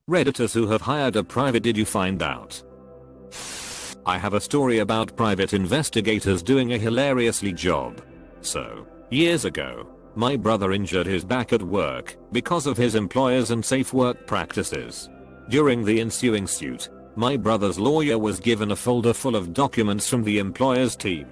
Redditors who have hired a private. Did you find out? I have a story about private investigators doing a hilariously job. So, years ago, my brother injured his back at work because of his employer's unsafe work practices. During the ensuing suit, my brother's lawyer was given a folder full of documents from the employer's team.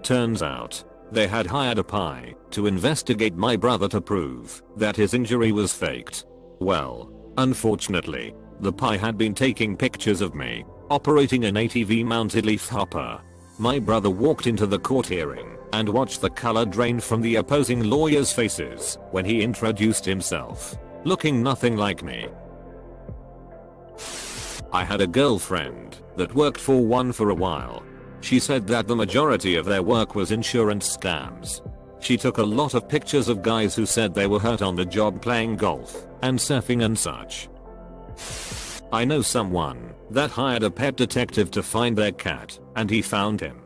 Turns out, they had hired a PI to investigate my brother to prove that his injury was faked. Well, unfortunately, the PI had been taking pictures of me operating an ATV mounted leaf hopper. My brother walked into the court hearing and watched the color drain from the opposing lawyers' faces when he introduced himself, looking nothing like me. I had a girlfriend that worked for one for a while. She said that the majority of their work was insurance scams. She took a lot of pictures of guys who said they were hurt on the job playing golf and surfing and such. I know someone that hired a pet detective to find their cat, and he found him.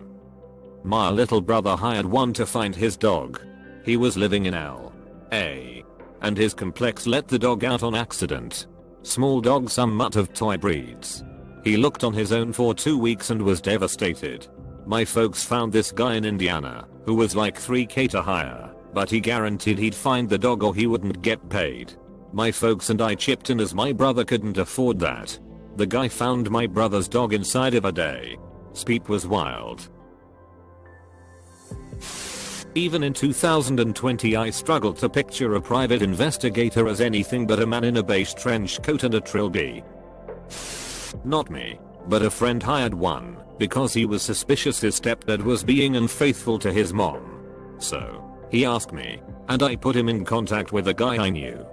My little brother hired one to find his dog. He was living in L.A. and his complex let the dog out on accident. Small dog, some mutt of toy breeds. He looked on his own for 2 weeks and was devastated. My folks found this guy in Indiana who was like $3,000 to hire, but he guaranteed he'd find the dog or he wouldn't get paid. My folks and I chipped in as my brother couldn't afford that. The guy found my brother's dog inside of a day. Speep was wild. Even in 2020 I struggled to picture a private investigator as anything but a man in a beige trench coat and a trilby. Not me, but a friend hired one because he was suspicious his stepdad was being unfaithful to his mom. So, he asked me, and I put him in contact with a guy I knew.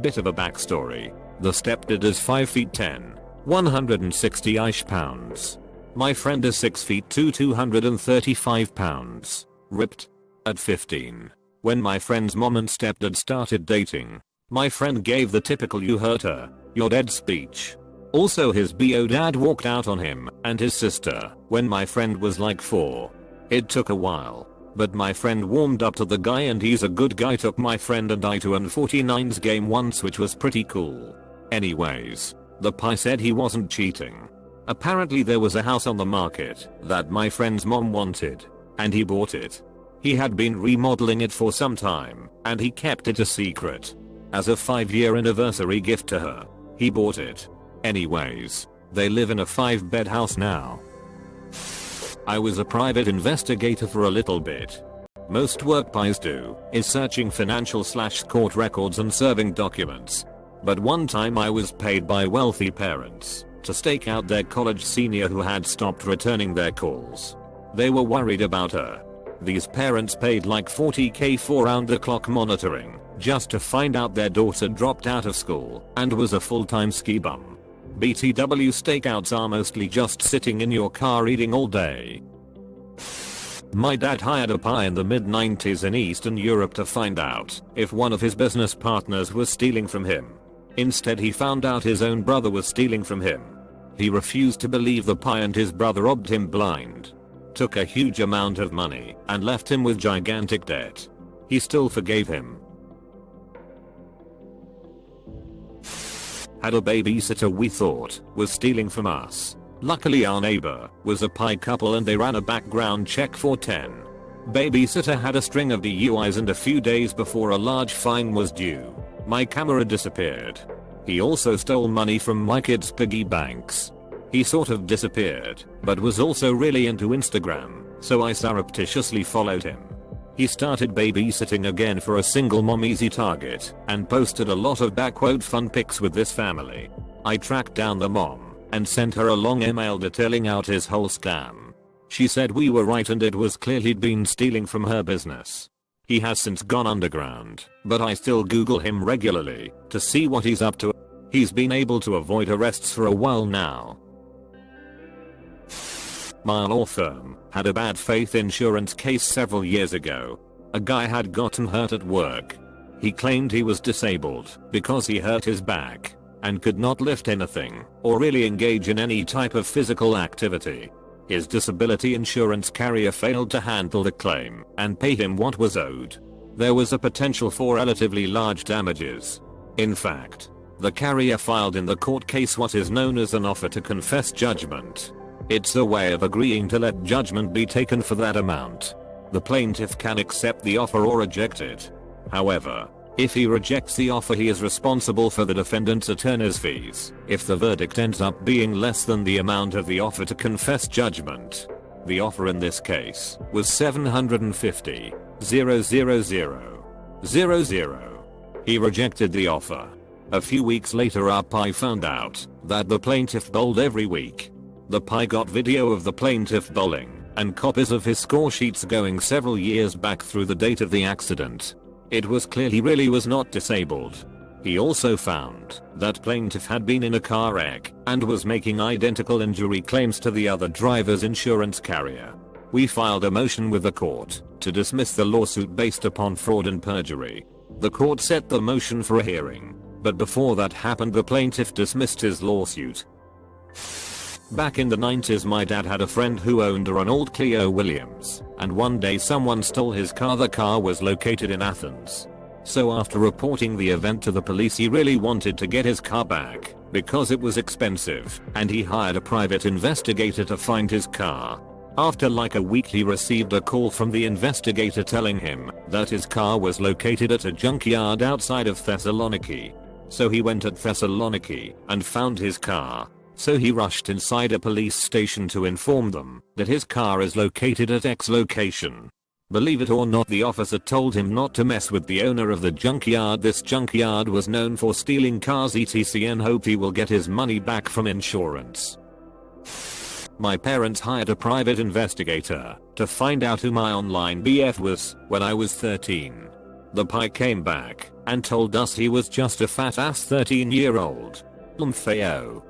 Bit of a backstory. The stepdad is 5 feet 10, 160-ish pounds. My friend is 6 feet 2, 235 pounds. Ripped. At 15, when my friend's mom and stepdad started dating, my friend gave the typical "you hurt her, you're dead" speech. Also his BO dad walked out on him and his sister when my friend was like 4. It took a while, but my friend warmed up to the guy and he's a good guy. Took my friend and I to an 49's game once, which was pretty cool. Anyways, the PI said he wasn't cheating. Apparently there was a house on the market that my friend's mom wanted, and he bought it. He had been remodeling it for some time, and he kept it a secret. As a 5-year anniversary gift to her, he bought it. Anyways, they live in a 5-bed house now. I was a private investigator for a little bit. Most work PIs do is searching financial/court records and serving documents. But one time I was paid by wealthy parents to stake out their college senior who had stopped returning their calls. They were worried about her. These parents paid like $40,000 for round-the-clock monitoring just to find out their daughter dropped out of school and was a full-time ski bum. BTW stakeouts are mostly just sitting in your car eating all day. My dad hired a PI in the mid-90s in Eastern Europe to find out if one of his business partners was stealing from him. Instead he found out his own brother was stealing from him. He refused to believe the PI and his brother robbed him blind. Took a huge amount of money and left him with gigantic debt. He still forgave him. Had a babysitter we thought was stealing from us. Luckily our neighbor was a PI couple and they ran a background check for 10. Babysitter had a string of DUIs and a few days before a large fine was due, my camera disappeared. He also stole money from my kids' piggy banks. He sort of disappeared, but was also really into Instagram, so I surreptitiously followed him. He started babysitting again for a single mom easy target and posted a lot of "fun pics" with this family. I tracked down the mom and sent her a long email detailing out his whole scam. She said we were right and it was clear he'd been stealing from her business. He has since gone underground, but I still Google him regularly to see what he's up to. He's been able to avoid arrests for a while now. My law firm had a bad faith insurance case several years ago. A guy had gotten hurt at work. He claimed he was disabled because he hurt his back and could not lift anything or really engage in any type of physical activity. His disability insurance carrier failed to handle the claim and pay him what was owed. There was a potential for relatively large damages. In fact, The carrier filed in the court case what is known as an offer to confess judgment. It's a way of agreeing to let judgment be taken for that amount. The plaintiff can accept the offer or reject it. However, if he rejects the offer, he is responsible for the defendant's attorney's fees if the verdict ends up being less than the amount of the offer to confess judgment. The offer in this case was $750,000. He rejected the offer. A few weeks later, our PI found out that the plaintiff bowled every week. The PI got video of the plaintiff bowling and copies of his score sheets going several years back through the date of the accident. It was clear he really was not disabled. He also found that plaintiff had been in a car wreck and was making identical injury claims to the other driver's insurance carrier. We filed a motion with the court to dismiss the lawsuit based upon fraud and perjury. The court set the motion for a hearing, but before that happened, the plaintiff dismissed his lawsuit. Back in the 90s, my dad had a friend who owned an old Clio Williams, and one day someone stole his car. The car was located in Athens. So after reporting the event to the police, he really wanted to get his car back because it was expensive, and he hired a private investigator to find his car. After like a week, he received a call from the investigator telling him that his car was located at a junkyard outside of Thessaloniki. So he went at Thessaloniki and found his car. So he rushed inside a police station to inform them that his car is located at X location. Believe it or not, the officer told him not to mess with the owner of the junkyard. This junkyard was known for stealing cars etc, and hope he will get his money back from insurance. My parents hired a private investigator to find out who my online BF was when I was 13. The PI came back and told us he was just a fat ass 13-year-old. Lumpheo.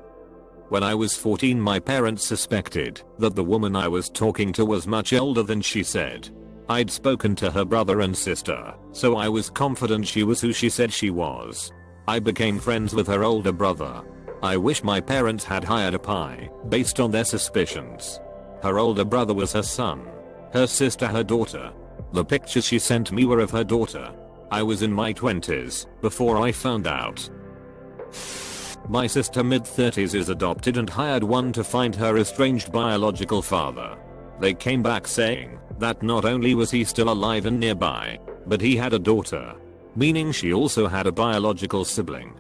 When I was 14, my parents suspected that the woman I was talking to was much older than she said. I'd spoken to her brother and sister, so I was confident she was who she said she was. I became friends with her older brother. I wish my parents had hired a PI based on their suspicions. Her older brother was her son, her sister her daughter. The pictures she sent me were of her daughter. I was in my 20s before I found out. My sister, mid-30s, is adopted and hired one to find her estranged biological father. They came back saying that not only was he still alive and nearby, but he had a daughter, meaning she also had a biological sibling.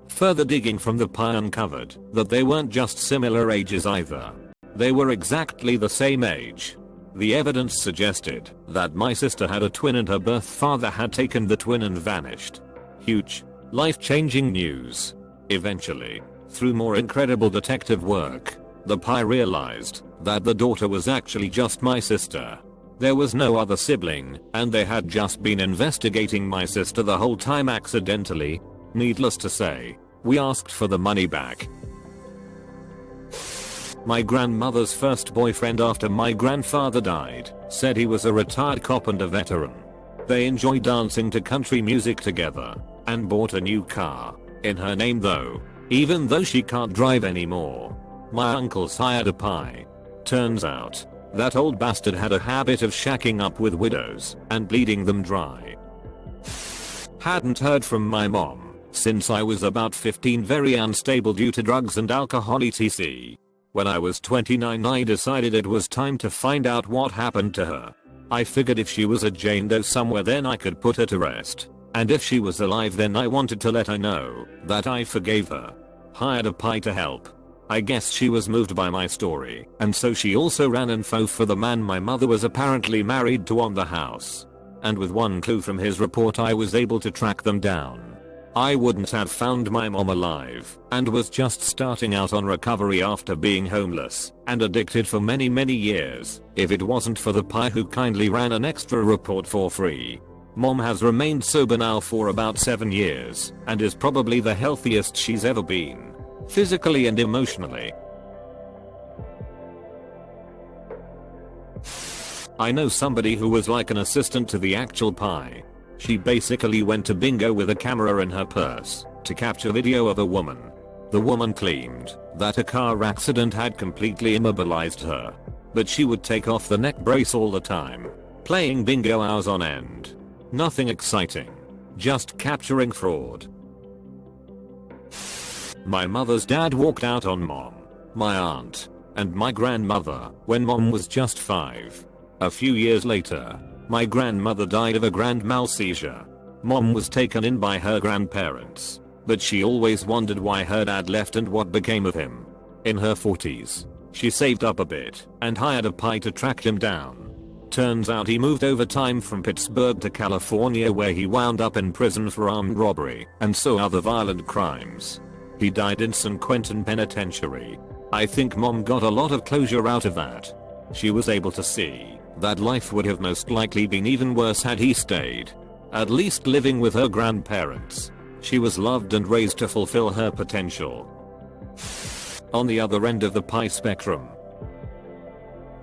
Further digging from the PI uncovered that they weren't just similar ages either. They were exactly the same age. The evidence suggested that my sister had a twin and her birth father had taken the twin and vanished. Huge, life-changing news. Eventually, through more incredible detective work, the PI realized that the daughter was actually just my sister. There was no other sibling, and they had just been investigating my sister the whole time accidentally. Needless to say, we asked for the money back. My grandmother's first boyfriend after my grandfather died said he was a retired cop and a veteran. They enjoy dancing to country music together and bought a new car in her name though, even though she can't drive anymore. My uncles hired a PI. Turns out that old bastard had a habit of shacking up with widows and bleeding them dry. Hadn't heard from my mom since I was about 15, very unstable due to drugs and alcohol etc. When I was 29, I decided it was time to find out what happened to her. I figured if she was a Jane Doe somewhere, then I could put her to rest. And if she was alive, then I wanted to let her know that I forgave her. Hired a PI to help. I guess she was moved by my story, and so she also ran info for the man my mother was apparently married to on the house. And with one clue from his report, I was able to track them down. I wouldn't have found my mom alive and was just starting out on recovery after being homeless and addicted for many years if it wasn't for the PI who kindly ran an extra report for free. Mom has remained sober now for about 7 years and is probably the healthiest she's ever been, physically and emotionally. I know somebody who was like an assistant to the actual PI. She basically went to bingo with a camera in her purse to capture video of a woman. The woman claimed that a car accident had completely immobilized her, but she would take off the neck brace all the time, playing bingo hours on end. Nothing exciting, just capturing fraud. My mother's dad walked out on mom, my aunt, and my grandmother when mom was just 5. A few years later, my grandmother died of a grand mal seizure. Mom was taken in by her grandparents, but she always wondered why her dad left and what became of him. In her 40s, she saved up a bit and hired a PI to track him down. Turns out he moved over time from Pittsburgh to California, where he wound up in prison for armed robbery and so other violent crimes. He died in San Quentin Penitentiary. I think mom got a lot of closure out of that. She was able to see that life would have most likely been even worse had he stayed, at least living with her grandparents. She was loved and raised to fulfill her potential. On the other end of the PI spectrum,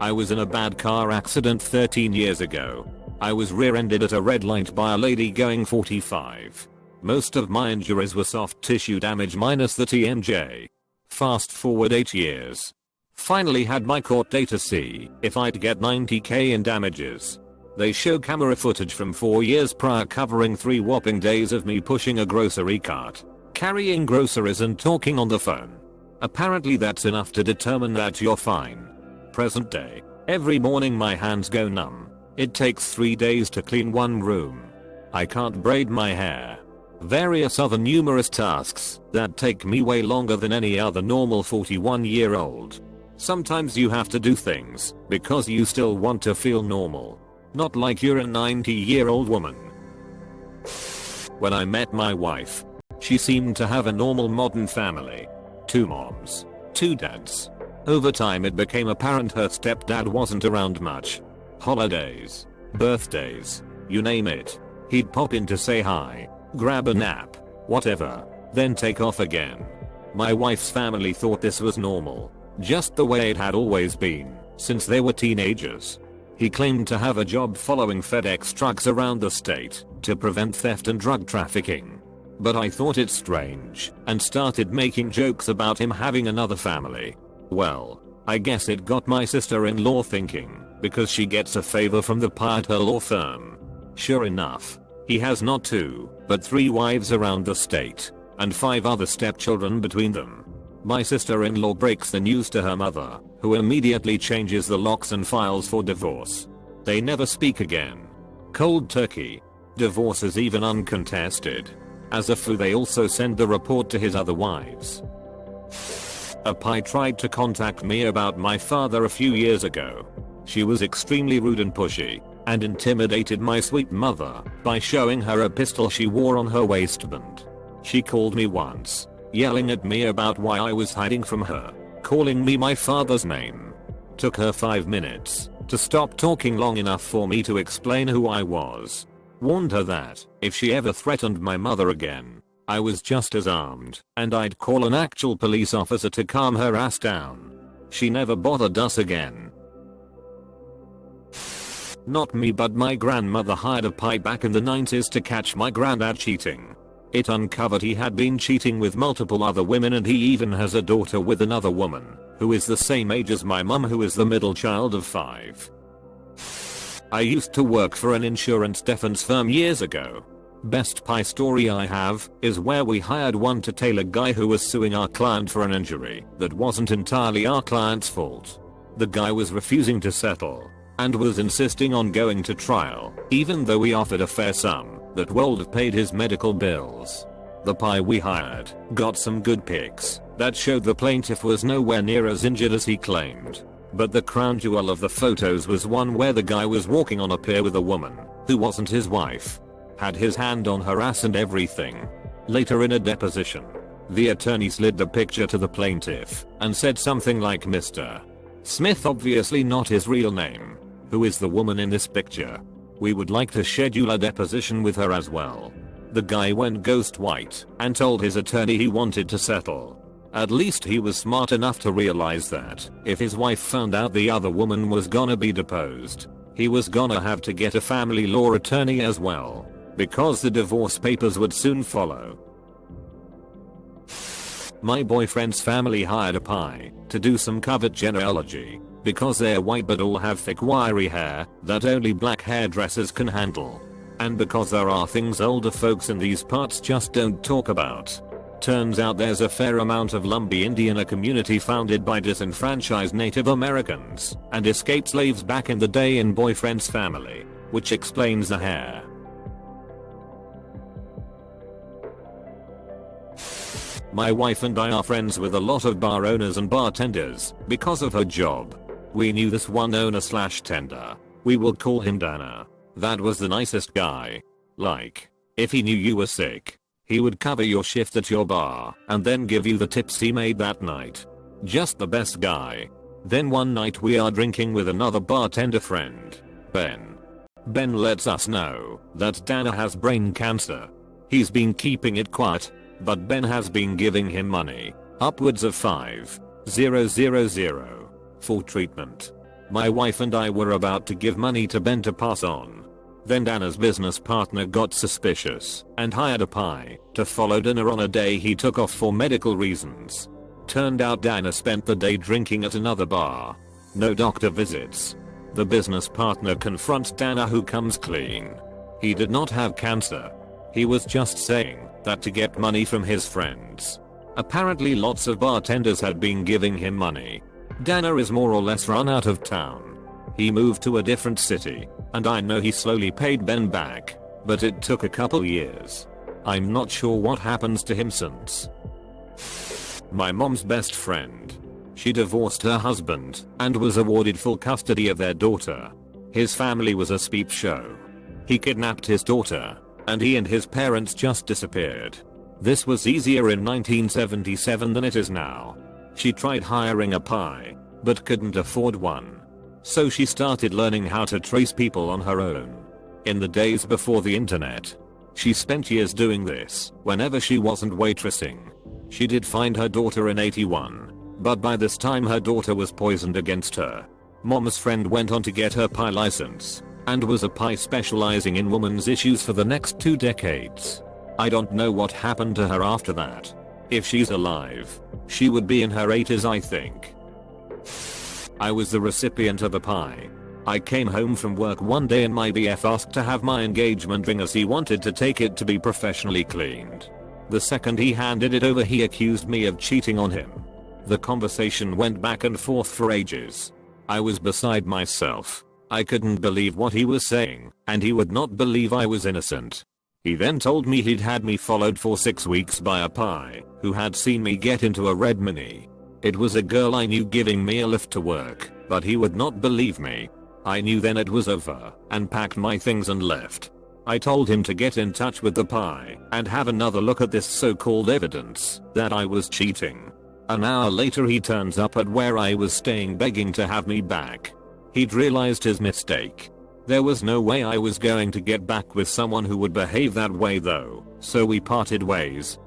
I was in a bad car accident 13 years ago. I was rear-ended at a red light by a lady going 45. Most of my injuries were soft tissue damage minus the TMJ. Fast forward 8 years. Finally had my court date to see if I'd get $90,000 in damages. They show camera footage from 4 years prior covering 3 whopping days of me pushing a grocery cart, carrying groceries and talking on the phone. Apparently that's enough to determine that you're fine. Present day. Every morning my hands go numb. It takes 3 days to clean one room. I can't braid my hair. Various other numerous tasks that take me way longer than any other normal 41-year-old. Sometimes you have to do things because you still want to feel normal. Not like you're a 90-year-old woman. When I met my wife, she seemed to have a normal modern family. 2 moms, 2 dads. Over time it became apparent her stepdad wasn't around much. Holidays, birthdays, you name it. He'd pop in to say hi, grab a nap, whatever, then take off again. My wife's family thought this was normal, just the way it had always been, since they were teenagers. He claimed to have a job following FedEx trucks around the state to prevent theft and drug trafficking. But I thought it strange and started making jokes about him having another family. Well, I guess it got my sister-in-law thinking, because she gets a favor from the PI at her law firm. Sure enough, he has not 2, but 3 wives around the state, and 5 other stepchildren between them. My sister-in-law breaks the news to her mother, who immediately changes the locks and files for divorce. They never speak again. Cold turkey. Divorce is even uncontested. As a foo, they also send the report to his other wives. A PI tried to contact me about my father a few years ago. She was extremely rude and pushy, and intimidated my sweet mother by showing her a pistol she wore on her waistband. She called me once, yelling at me about why I was hiding from her, calling me my father's name. Took her 5 minutes to stop talking long enough for me to explain who I was. Warned her that if she ever threatened my mother again, I was just as armed and I'd call an actual police officer to calm her ass down. She never bothered us again. Not me, but my grandmother hired a PI back in the 90s to catch my granddad cheating. It uncovered he had been cheating with multiple other women, and he even has a daughter with another woman, who is the same age as my mum, who is the middle child of 5. I used to work for an insurance defense firm years ago. Best PI story I have is where we hired one to tail a guy who was suing our client for an injury that wasn't entirely our client's fault. The guy was refusing to settle and was insisting on going to trial, even though we offered a fair sum that would have paid his medical bills. The PI we hired got some good pics that showed the plaintiff was nowhere near as injured as he claimed. But the crown jewel of the photos was one where the guy was walking on a pier with a woman who wasn't his wife. Had his hand on her ass and everything. Later in a deposition, the attorney slid the picture to the plaintiff and said something like Mr. Smith, obviously not his real name, who is the woman in this picture. We would like to schedule a deposition with her as well. The guy went ghost white and told his attorney he wanted to settle. At least he was smart enough to realize that if his wife found out the other woman was gonna be deposed, he was gonna have to get a family law attorney as well, because the divorce papers would soon follow. My boyfriend's family hired a PI to do some covered genealogy because they're white but all have thick wiry hair that only black hairdressers can handle. And because there are things older folks in these parts just don't talk about. Turns out there's a fair amount of Lumbee Indiana community founded by disenfranchised Native Americans and escaped slaves back in the day in boyfriend's family, which explains the hair. My wife and I are friends with a lot of bar owners and bartenders because of her job. We knew this one owner/tender. We will call him Dana. That was the nicest guy. Like, if he knew you were sick, he would cover your shift at your bar and then give you the tips he made that night. Just the best guy. Then one night we are drinking with another bartender friend, Ben. Ben lets us know that Dana has brain cancer. He's been keeping it quiet, but Ben has been giving him money, upwards of $5,000, for treatment. My wife and I were about to give money to Ben to pass on. Then Dana's business partner got suspicious and hired a pie to follow Dana on a day he took off for medical reasons. Turned out Dana spent the day drinking at another bar. No doctor visits. The business partner confronts Dana, who comes clean. He did not have cancer. He was just saying that to get money from his friends. Apparently lots of bartenders had been giving him money. Dana is more or less run out of town. He moved to a different city, and I know he slowly paid Ben back, but it took a couple years. I'm not sure what happens to him since. My mom's best friend. She divorced her husband and was awarded full custody of their daughter. His family was a peep show. He kidnapped his daughter, and he and his parents just disappeared. This was easier in 1977 than it is now. She tried hiring a pie, but couldn't afford one. So she started learning how to trace people on her own. In the days before the internet, she spent years doing this whenever she wasn't waitressing. She did find her daughter in '81, but by this time her daughter was poisoned against her. Mom's friend went on to get her pie license and was a pie specializing in women's issues for the next 2 decades. I don't know what happened to her after that. If she's alive, she would be in her 80s, I think. I was the recipient of a pie. I came home from work one day and my BF asked to have my engagement ring as he wanted to take it to be professionally cleaned. The second he handed it over, he accused me of cheating on him. The conversation went back and forth for ages. I was beside myself. I couldn't believe what he was saying, and he would not believe I was innocent. He then told me he'd had me followed for 6 weeks by a pie who had seen me get into a red Mini. It was a girl I knew giving me a lift to work, but he would not believe me. I knew then it was over and packed my things and left. I told him to get in touch with the pie and have another look at this so-called evidence that I was cheating. An hour later he turns up at where I was staying begging to have me back. He'd realized his mistake. There was no way I was going to get back with someone who would behave that way though, so we parted ways.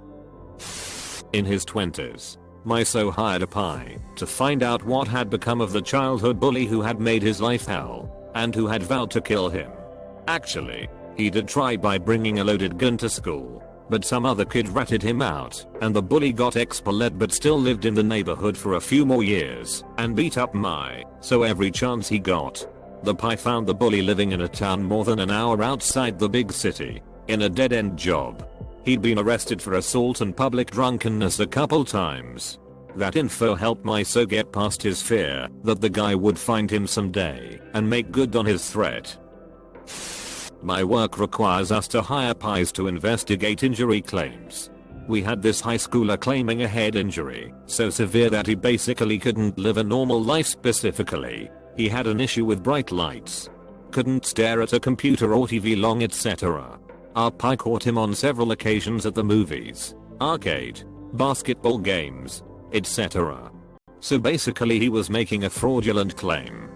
In his 20s, Miso hired a pie to find out what had become of the childhood bully who had made his life hell and who had vowed to kill him. Actually, he did try by bringing a loaded gun to school, but some other kid ratted him out and the bully got expelled but still lived in the neighborhood for a few more years and beat up so every chance he got. The pie found the bully living in a town more than an hour outside the big city, in a dead-end job. He'd been arrested for assault and public drunkenness a couple times. That info helped Miso get past his fear that the guy would find him someday and make good on his threat. My work requires us to hire pies to investigate injury claims. We had this high schooler claiming a head injury so severe that he basically couldn't live a normal life. Specifically, he had an issue with bright lights. Couldn't stare at a computer or TV long, etc. Our pie caught him on several occasions at the movies, arcade, basketball games, etc. So basically he was making a fraudulent claim.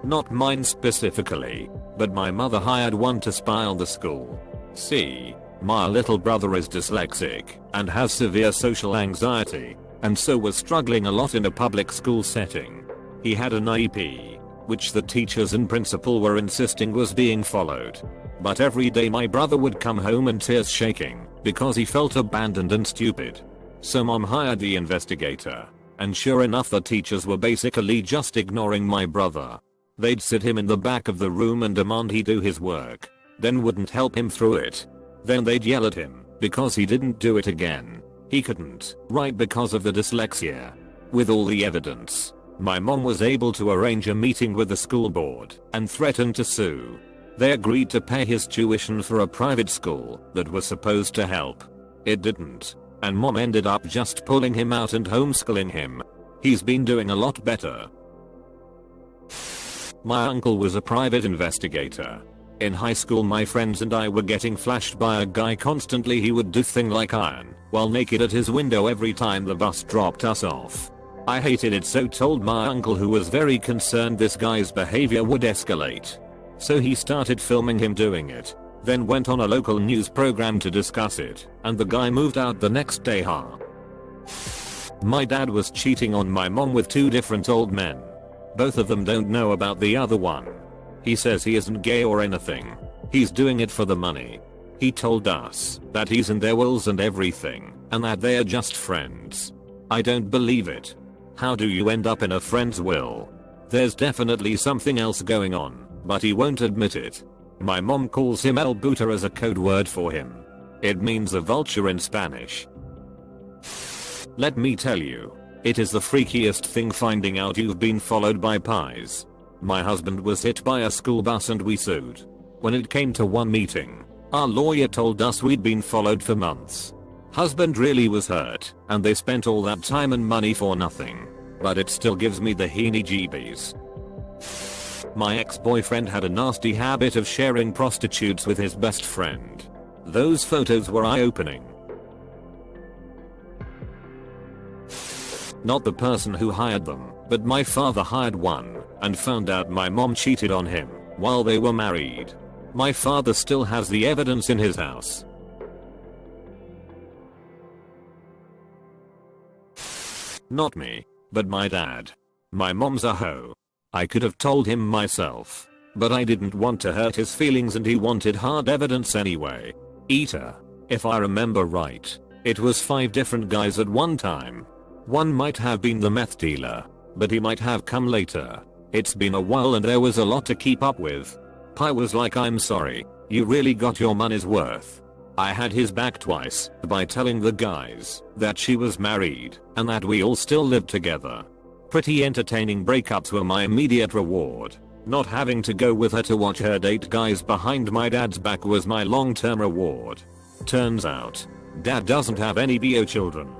Not mine specifically, but my mother hired one to spy on the school. See, my little brother is dyslexic and has severe social anxiety, and so was struggling a lot in a public school setting. He had an IEP, which the teachers and principal were insisting was being followed. But every day my brother would come home in tears shaking because he felt abandoned and stupid. So mom hired the investigator, and sure enough the teachers were basically just ignoring my brother. They'd sit him in the back of the room and demand he do his work, then wouldn't help him through it. Then they'd yell at him because he didn't do it again. He couldn't write because of the dyslexia. With all the evidence, my mom was able to arrange a meeting with the school board and threatened to sue. They agreed to pay his tuition for a private school that was supposed to help. It didn't, and mom ended up just pulling him out and homeschooling him. He's been doing a lot better. My uncle was a private investigator. In high school my friends and I were getting flashed by a guy constantly. He would do things like iron while naked at his window every time the bus dropped us off. I hated it, so told my uncle, who was very concerned this guy's behavior would escalate. So he started filming him doing it, then went on a local news program to discuss it, and the guy moved out the next day. My dad was cheating on my mom with 2 different old men. Both of them don't know about the other one. He says he isn't gay or anything. He's doing it for the money. He told us that he's in their wills and everything, and that they are just friends. I don't believe it. How do you end up in a friend's will? There's definitely something else going on, but he won't admit it. My mom calls him El Buta as a code word for him. It means a vulture in Spanish. Let me tell you, it is the freakiest thing finding out you've been followed by pies. My husband was hit by a school bus and we sued. When it came to one meeting, our lawyer told us we'd been followed for months. Husband really was hurt, and they spent all that time and money for nothing. But it still gives me the heebie-jeebies. My ex-boyfriend had a nasty habit of sharing prostitutes with his best friend. Those photos were eye-opening. Not the person who hired them, but my father hired one and found out my mom cheated on him while they were married. My father still has the evidence in his house. Not me, but my dad. My mom's a hoe. I could have told him myself, but I didn't want to hurt his feelings and he wanted hard evidence anyway. Eater. If I remember right, it was 5 different guys at one time. One might have been the meth dealer, but he might have come later. It's been a while and there was a lot to keep up with. Pi was like, I'm sorry, you really got your money's worth. I had his back twice by telling the guys that she was married and that we all still lived together. Pretty entertaining breakups were my immediate reward. Not having to go with her to watch her date guys behind my dad's back was my long-term reward. Turns out, dad doesn't have any bio children.